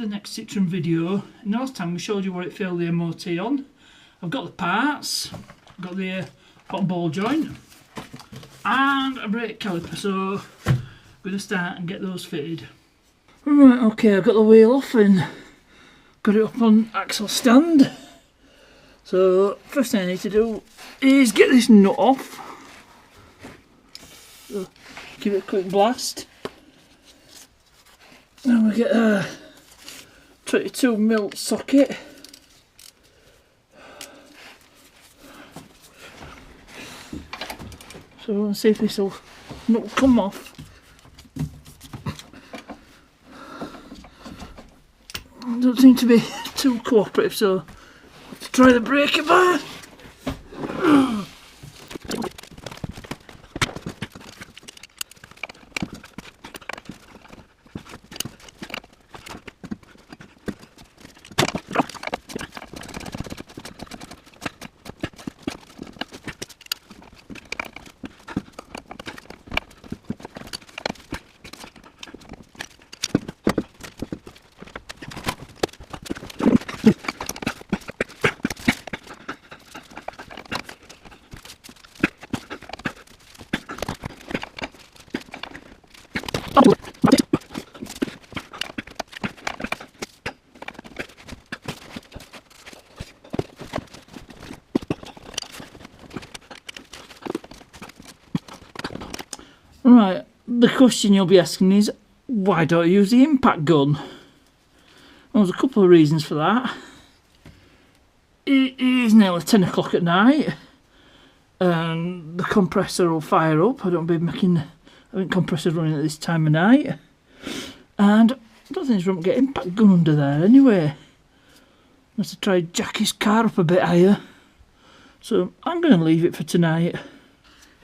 the next Citroen video. In the last time we showed you what it failed the MoT on. I've got the parts, I've got the bottom ball joint and a brake caliper, so I'm going to start and get those fitted. Right, okay, I've got the wheel off and got it up on axle stand. So first thing I need to do is get this nut off. So give it a quick blast. Then we get a 22mm socket. So we'll see if this will not come off. Don't seem to be too cooperative, so I'll have to try the breaker bar. Right, the question you'll be asking is, why don't I use the impact gun? Well, there's a couple of reasons for that. It is nearly 10 o'clock at night and the compressor will fire up. I don't be making compressor running at this time of night, and I don't think there's room to get impact gun under there anyway. I have to try jack his car up a bit higher, so I'm going to leave it for tonight.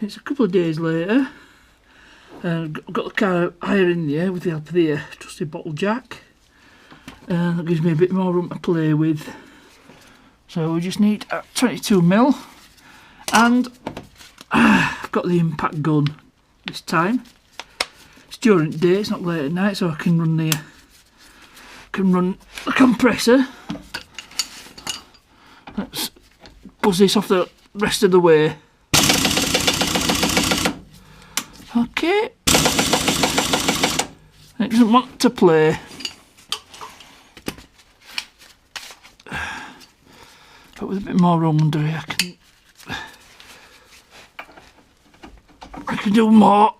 It's a couple of days later. I've got the car higher in the air with the help of the trusty bottle jack. That gives me a bit more room to play with. So we just need a 22mm, and I've got the impact gun this time. It's during the day, it's not late at night, so I can run the compressor. Let's buzz this off the rest of the way. Okay, it doesn't want to play, but with a bit more room under here I can do more.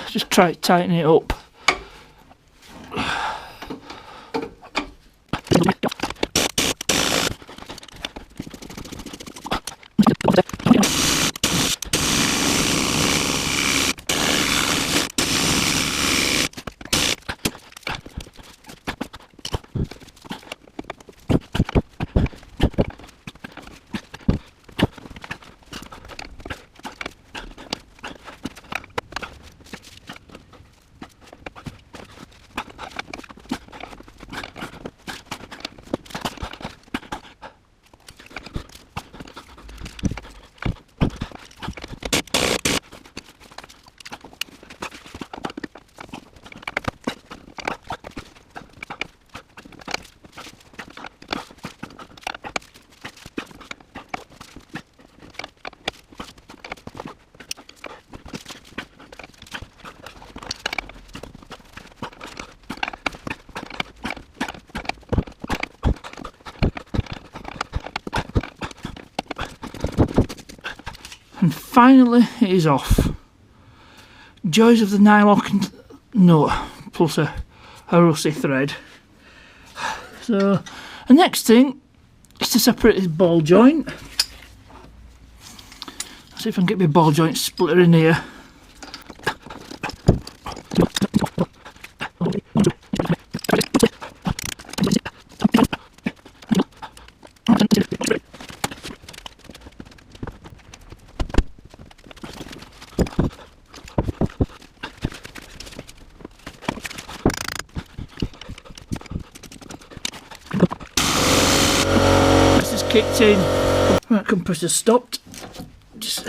Just try tightening it up. And finally it is off. Joys of the nylon nut plus a rusty thread. So the next thing is to separate this ball joint. Let's see if I can get my ball joint splitter in here. Kicked in. Right, compressor stopped. Just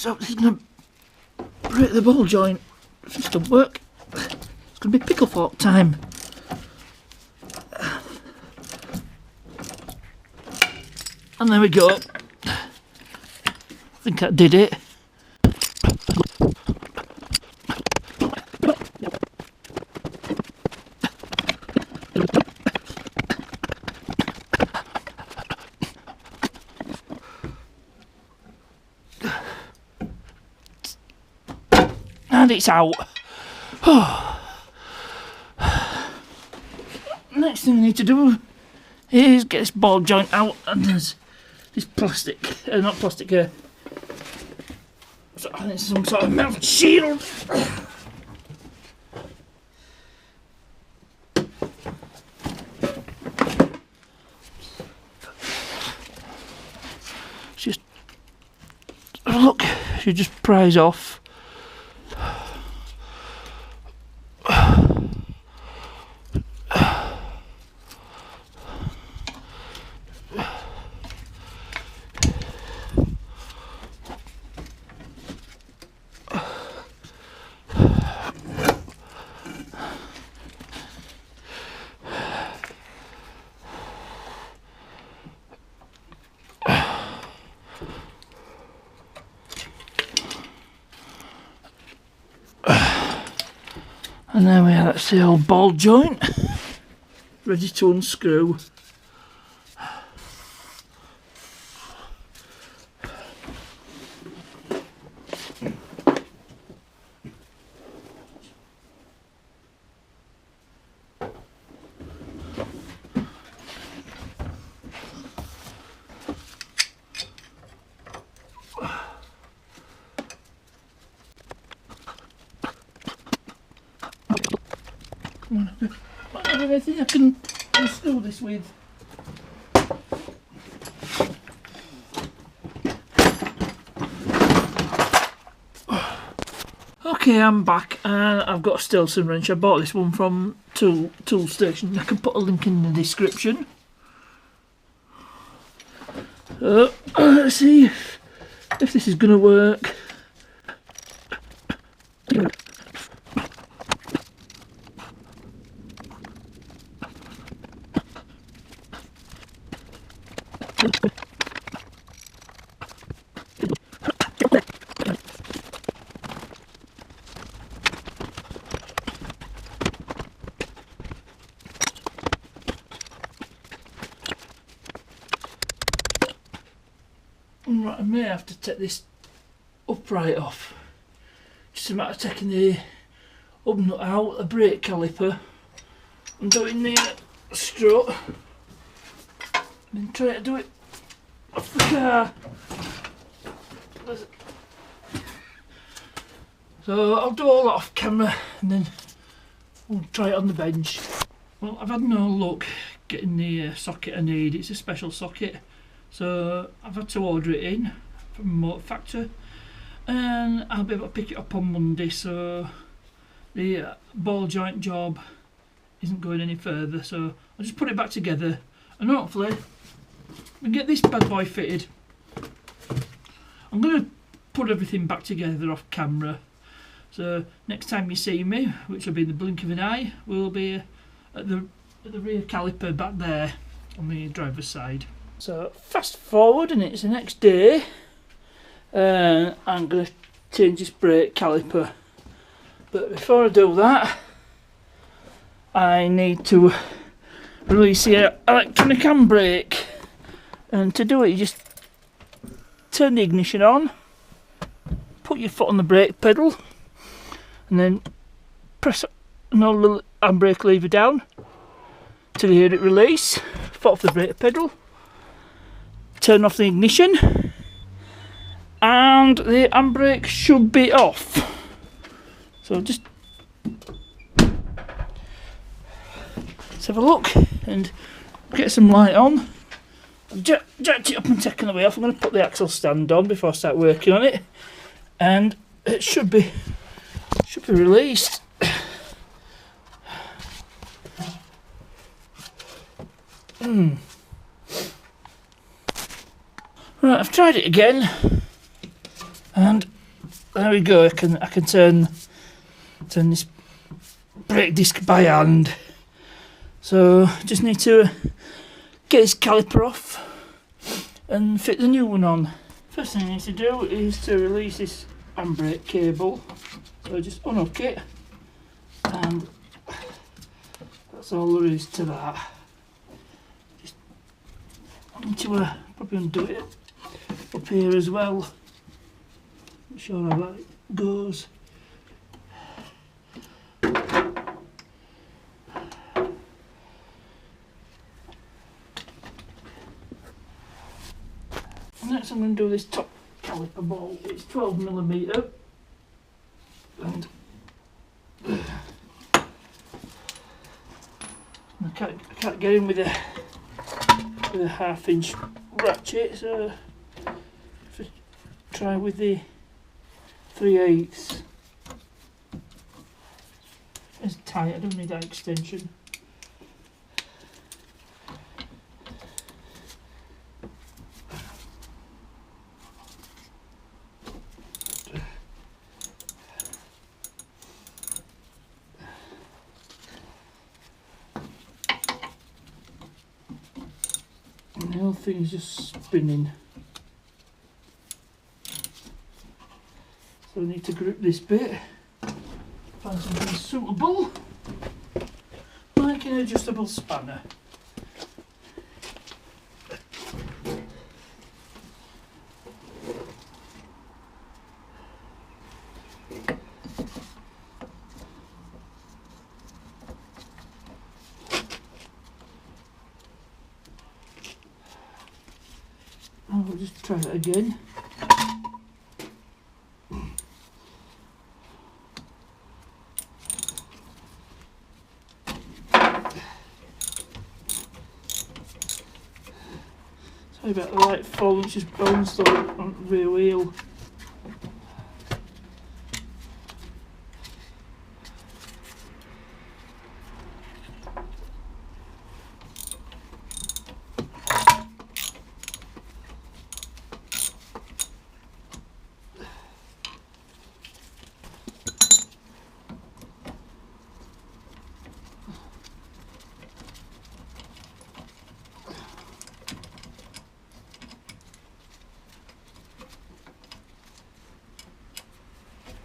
So this is going to break the ball joint. If this doesn't work, it's going to be pickle fork time. And there we go. I think that did it. And it's out. Next thing we need to do is get this ball joint out, and there's this plastic, not plastic, so I think it's some sort of metal shield. Just look, you just prise off. And there we are, that's the old ball joint, ready to unscrew. I don't have anything I can unscrew this with. Okay, I'm back and I've got a Stilson wrench. I bought this one from Tool Station. I can put a link in the description. Let's see if this is going to work. Right, I may have to take this upright off. Just a matter of taking the hub nut out, the brake caliper, and doing the strut, and then try to do it off the car. So I'll do all that off camera and then we'll try it on the bench. Well, I've had no luck getting the socket I need. It's a special socket. So I've had to order it in from a motor factory and I'll be able to pick it up on Monday, so the ball joint job isn't going any further, so I'll just put it back together and hopefully we can get this bad boy fitted. I'm going to put everything back together off camera, so next time you see me, which will be in the blink of an eye, we'll be at the rear caliper back there on the driver's side. So fast forward and it's the next day, I'm going to change this brake caliper, but before I do that I need to release the electronic handbrake, and to do it you just turn the ignition on, put your foot on the brake pedal and then press the handbrake lever down till you hear it release, foot off the brake pedal, turn off the ignition and the handbrake should be off. So just let's have a look and get some light on. I've jacked it up and taken the way off. I'm going to put the axle stand on before I start working on it, and it should be released. Right, I've tried it again and there we go. I can turn this brake disc by hand. So just need to get this caliper off and fit the new one on. First thing I need to do is to release this handbrake cable. So just unhook it, and that's all there is to that. Just need to probably undo it up here as well. Not sure how that goes. Next I'm going to do this top caliper bolt. It's 12mm, and I can't get in with a 1/2 inch ratchet, so if I try with the 3/8. It's tight, I don't need that extension. And the whole thing is just spinning. So I need to grip this bit, find something suitable, like an adjustable spanner. And we'll just try it again. Sorry about the light fall, it's just bounced on the rear wheel.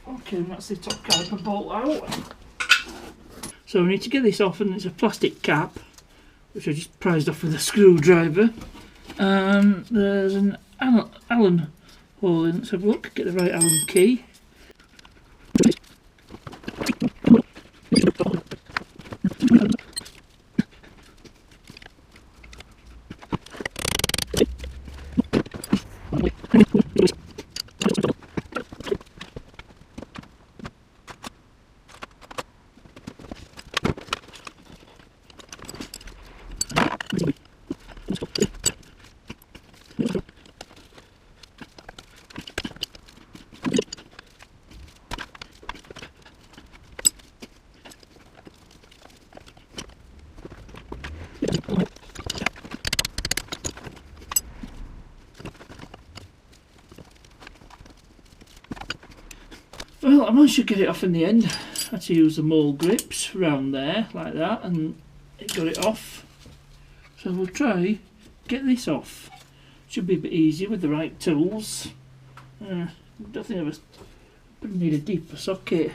Okay, and that's the top caliper bolt out. So we need to get this off, and it's a plastic cap which I just prized off with a screwdriver. There's an Allen hole in. Let's have a look, get the right Allen key. Well, I managed to get it off in the end. I had to use the mole grips around there, like that, and it got it off. So we'll try get this off. Should be a bit easier with the right tools. I don't think I probably need a deeper socket.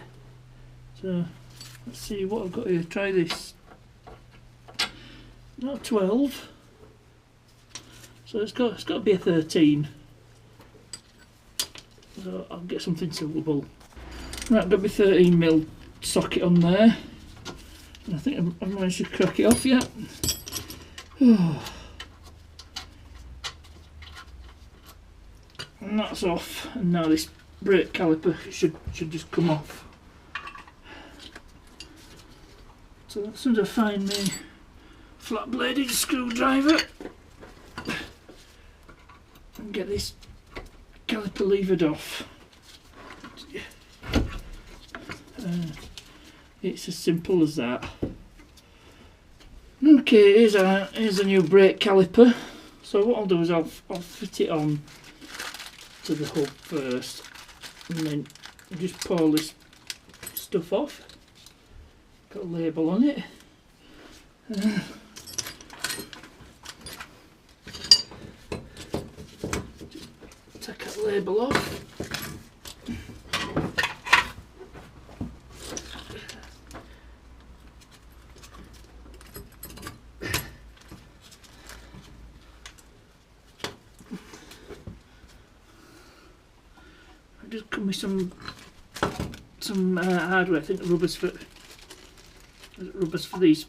So let's see what I've got here. Try this. Not 12. So it's got to be a 13. So I'll get something suitable. Right, got my 13mm socket on there. And I think I've managed to crack it off yet. And that's off. And now this brake caliper should just come off. So as soon as I find my flat bladed screwdriver and get this caliper levered off. It's as simple as that. Okay, here's a new brake caliper. So what I'll do is I'll fit it on to the hub first, and then I just pour this stuff off. Got a label on it. Take that label off. Just come with some hardware. I think rubbers for these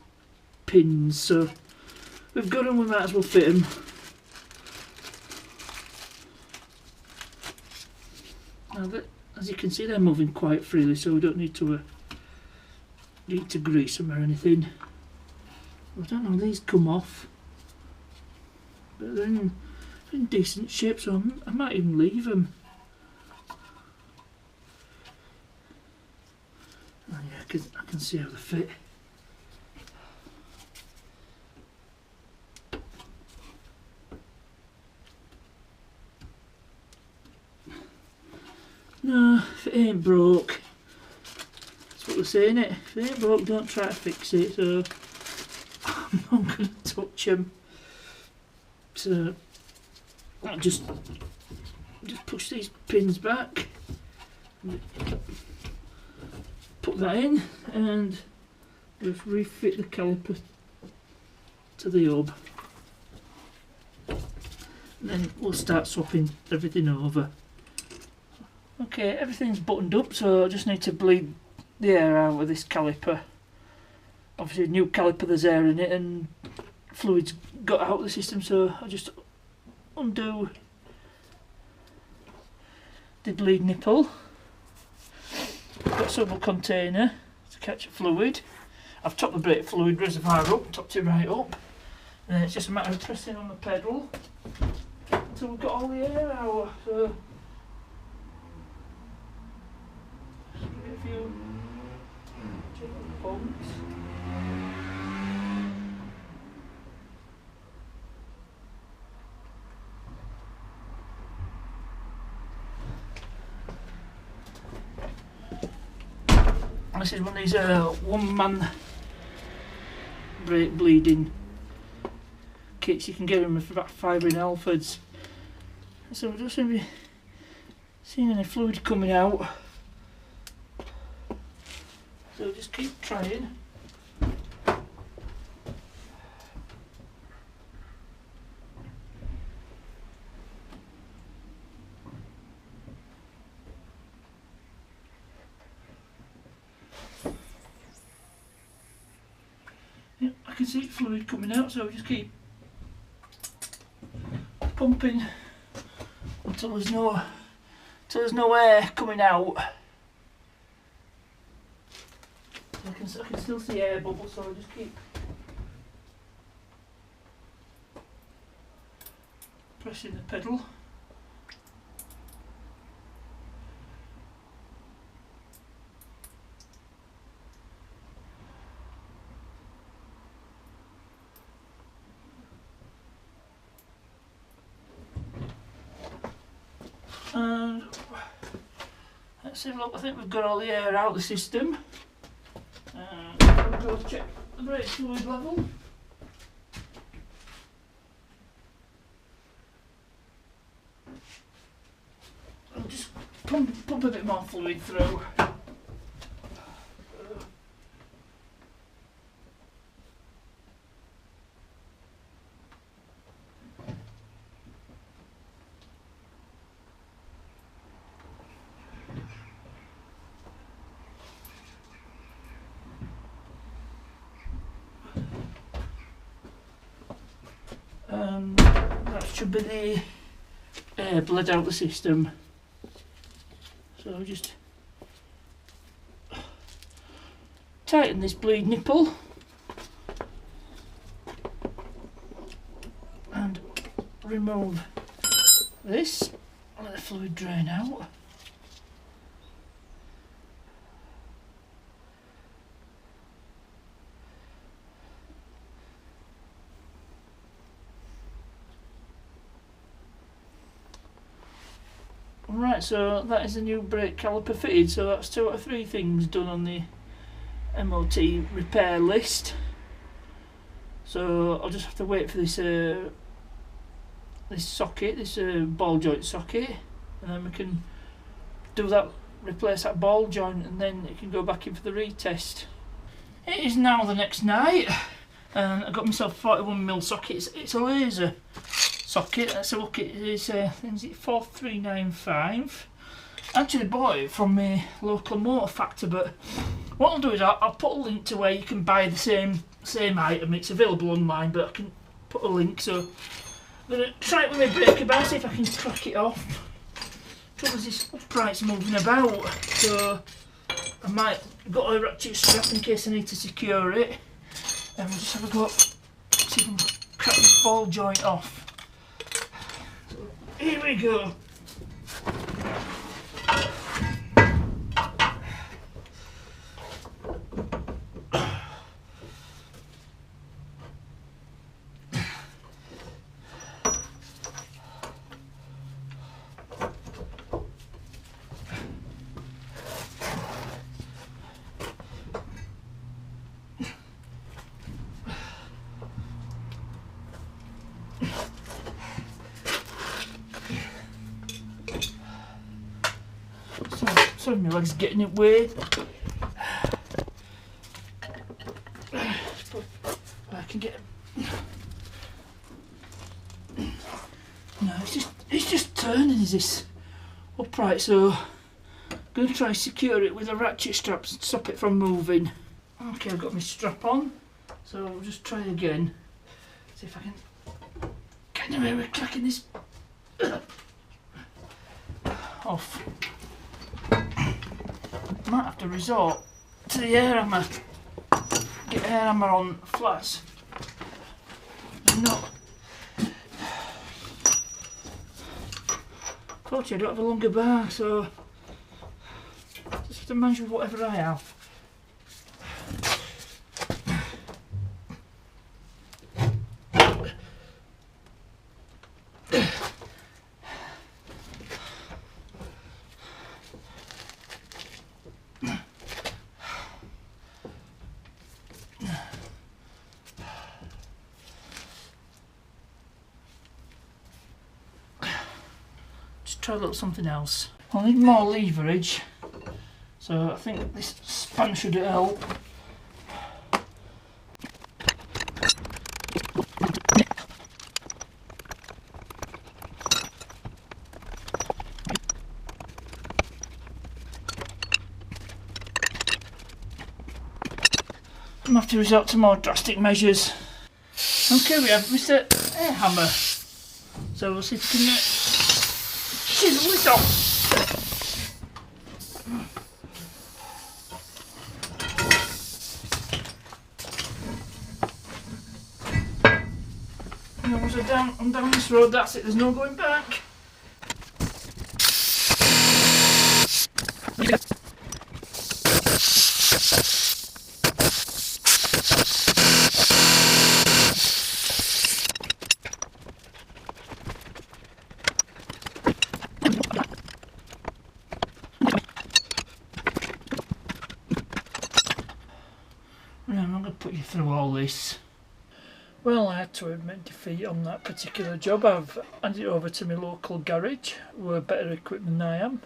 pins. So we've got them. We might as well fit them. Now that, as you can see, they're moving quite freely, so we don't need to grease them or anything. I don't know. These come off, but they're in decent shape, so I might even leave them. Oh yeah, I can see how they fit. No, if it ain't broke, that's what we're saying, it. If it ain't broke, don't try to fix it. So I'm not going to touch them. So I'll just push these pins back. Put that in and just refit the caliper to the hub, and then we'll start swapping everything over. Okay, everything's buttoned up, so I just need to bleed the air out of this caliper. Obviously new caliper, there's air in it and fluids got out of the system, so I just undo the bleed nipple. Got a suitable container to catch fluid. I've topped the brake fluid reservoir up, topped it right up, and then it's just a matter of pressing on the pedal until we've got all the air out. So just give it a few gentle pumps. This is one of these one-man brake bleeding kits. You can get them for about £5 in Alfords. So we don't seem to be seeing any fluid coming out. So just keep trying. I can see fluid coming out, so we just keep pumping until there's no air coming out. I can still see air bubbles, so I just keep pressing the pedal. And let's have a look. I think we've got all the air out of the system. We'll go check the brake fluid level. I'll just pump a bit more fluid through. That should be the air bled out the system. So I'll just tighten this bleed nipple and remove this, let the fluid drain out. Right, Right, so that is the new brake caliper fitted, so that's 2 out of 3 things done on the MoT repair list. So I'll just have to wait for this this socket, this ball joint socket, and then we can do that, replace that ball joint, and then it can go back in for the retest. It is now the next night, and I got myself a 41mm socket. It's a laser socket. Let's have a look at this. I think it's 4395. Actually bought it from my local motor factor, but what I'll do is I'll put a link to where you can buy the same item. It's available online, but I can put a link. So I'm going to try it with my breaker bar, see if I can crack it off. Trouble is this upright's moving about, so I might got a ratchet strap in case I need to secure it. And we'll just have a go, see if I can crack this ball joint off. So here we go. Sorry, my leg's getting in the way. I can get. No, it's just turning. Is this upright? So I'm going to try and secure it with a ratchet strap to stop it from moving. Okay, I've got my strap on. So I'll just try again. See if I can get away with cracking this off. Might have to resort to the air hammer. Get air hammer on flats. Not. Fortunately, I don't have a longer bar, so just have to manage with whatever I have. Try a little something else. I'll need more leverage, so I think this span should help. I'm going to have to resort to more drastic measures. Okay, we have Mr. Air Hammer, so we'll see if we can chisel this off. And once I'm down this road, that's it, there's no going back. I'm not going to put you through all this. Well, I had to admit defeat on that particular job. I've handed it over to my local garage, who are better equipped than I am,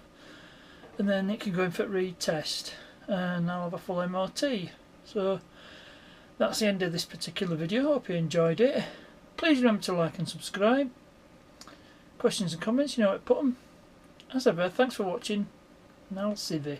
and then it can go in for retest, and I'll have a full MOT. So that's the end of this particular video. Hope you enjoyed it. Please remember to like and subscribe. Questions and comments, you know where to put them. As ever, thanks for watching, and I'll see you.